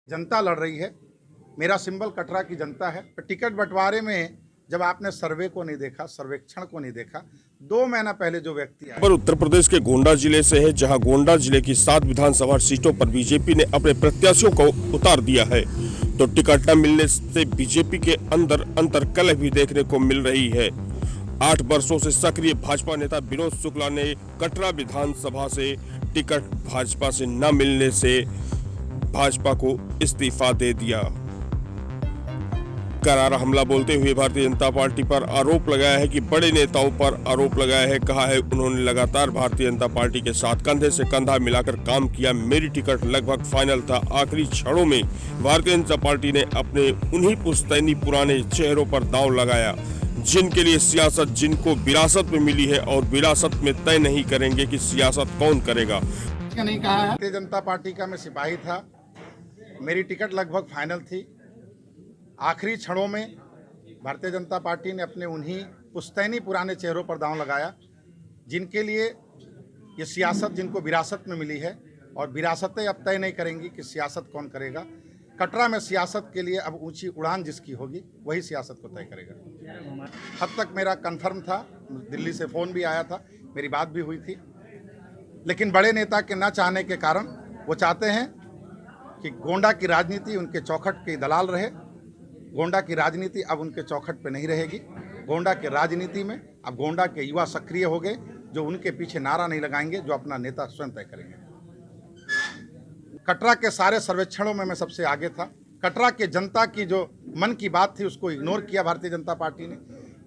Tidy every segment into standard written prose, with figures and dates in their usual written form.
जनता लड़ रही है। मेरा सिंबल कटरा की जनता है। टिकट बंटवारे में जब आपने सर्वे को नहीं देखा, सर्वेक्षण को नहीं देखा, 2 महीना पहले जो व्यक्ति आए। पर उत्तर प्रदेश के गोंडा जिले से है, जहां गोंडा जिले की 7 विधानसभा सीटों पर बीजेपी ने अपने प्रत्याशियों को उतार दिया है, तो टिकट न मिलने से बीजेपी के अंदर अंतर्कलह भी देखने को मिल रही है। 8 वर्षों से सक्रिय भाजपा नेता विनोद शुक्ला ने कटरा विधानसभा से टिकट भाजपा से न मिलने से भाजपा को इस्तीफा दे दिया। करारा हमला बोलते हुए भारतीय जनता पार्टी पर आरोप लगाया है कि बड़े नेताओं पर आरोप लगाया है। कहा है उन्होंने लगातार भारतीय जनता पार्टी के साथ कंधे से कंधा मिलाकर काम किया। मेरी टिकट लगभग फाइनल था। आखिरी क्षणों में भारतीय जनता पार्टी ने अपने उन्हीं पुश्तैनी पुराने चेहरों पर दांव लगाया, जिनके लिए सियासत जिनको विरासत में मिली है और विरासत में तय नहीं करेंगे कि सियासत कौन करेगा। नहीं कहा है। भारतीय जनता पार्टी का मैं सिपाही था। मेरी टिकट लगभग फाइनल थी। आखिरी क्षणों में भारतीय जनता पार्टी ने अपने उन्हीं पुश्तैनी पुराने चेहरों पर दांव लगाया, जिनके लिए ये सियासत जिनको विरासत में मिली है, और विरासतें अब तय नहीं करेंगी कि सियासत कौन करेगा। कटरा में सियासत के लिए अब ऊंची उड़ान जिसकी होगी वही सियासत को तय करेगा। हद तक मेरा कन्फर्म था। दिल्ली से फ़ोन भी आया था, मेरी बात भी हुई थी, लेकिन बड़े नेता के न चाहने के कारण वो चाहते हैं कि गोंडा की राजनीति उनके चौखट के दलाल रहे। गोंडा की राजनीति अब उनके चौखट पे नहीं रहेगी। गोंडा की राजनीति में अब गोंडा के युवा सक्रिय हो गए, जो उनके पीछे नारा नहीं लगाएंगे, जो अपना नेता स्वयं तय करेंगे। कटरा के सारे सर्वेक्षणों में मैं सबसे आगे था। कटरा के जनता की जो मन की बात थी उसको इग्नोर किया भारतीय जनता पार्टी ने।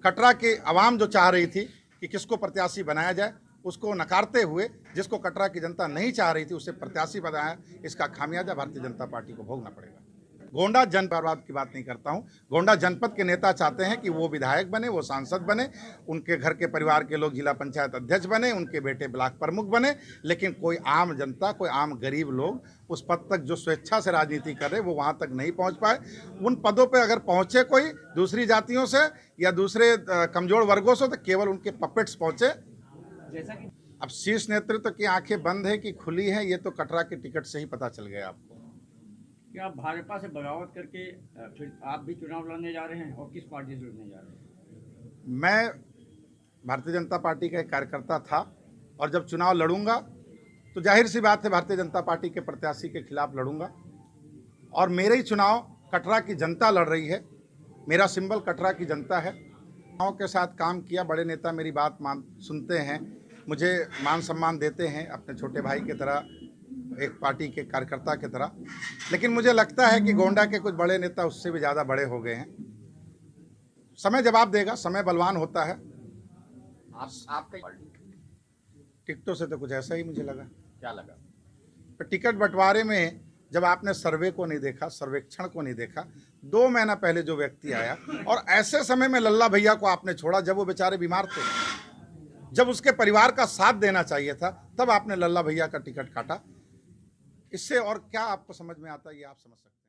कटरा के आवाम जो चाह रही थी कि किसको प्रत्याशी बनाया जाए, उसको नकारते हुए जिसको कटरा की जनता नहीं चाह रही थी उसे प्रत्याशी बनाया। इसका खामियाजा भारतीय जनता पार्टी को भोगना पड़ेगा। गोंडा जनपद की बात नहीं करता हूं। गोंडा जनपद के नेता चाहते हैं कि वो विधायक बने, वो सांसद बने, उनके घर के परिवार के लोग जिला पंचायत अध्यक्ष बने, उनके बेटे ब्लॉक प्रमुख बने, लेकिन कोई आम जनता, कोई आम गरीब लोग उस पद तक जो स्वेच्छा से राजनीति कर रहे वो वहां तक नहीं पहुंच पाए। उन पदों पर अगर पहुंचे कोई दूसरी जातियों से या दूसरे कमजोर वर्गों से, तो केवल उनके पपेट्स पहुंचे। जैसा कि अब शीर्ष नेतृत्व की आंखें बंद है कि खुली है, ये तो कटरा के टिकट से ही पता चल गया आपको। क्या आप भाजपा से बगावत करके फिर आप भी चुनाव लड़ने जा रहे हैं, और किस पार्टी से लड़ने जा रहे हैं? मैं भारतीय जनता पार्टी का एक कार्यकर्ता था, और जब चुनाव लड़ूंगा तो जाहिर सी बात है भारतीय जनता पार्टी के प्रत्याशी के खिलाफ लड़ूंगा। और मेरे ही चुनाव कटरा की जनता लड़ रही है। मेरा सिंबल कटरा की जनता है। गाँव के साथ काम किया। बड़े नेता मेरी बात सुनते हैं, मुझे मान सम्मान देते हैं अपने छोटे भाई की तरह, एक पार्टी के कार्यकर्ता की तरह। लेकिन मुझे लगता है कि गोंडा के कुछ बड़े नेता उससे भी ज़्यादा बड़े हो गए हैं। समय जवाब देगा, समय बलवान होता है। आपका टिकटों से तो कुछ ऐसा ही मुझे लगा। क्या लगा? तो टिकट बंटवारे में जब आपने सर्वे को नहीं देखा, सर्वेक्षण को नहीं देखा, 2 महीना पहले जो व्यक्ति आया, और ऐसे समय में लल्ला भैया को आपने छोड़ा जब वो बेचारे बीमार थे, जब उसके परिवार का साथ देना चाहिए था, तब आपने लल्ला भैया का टिकट काटा। इससे और क्या आपको समझ में आता है, ये आप समझ सकते हैं।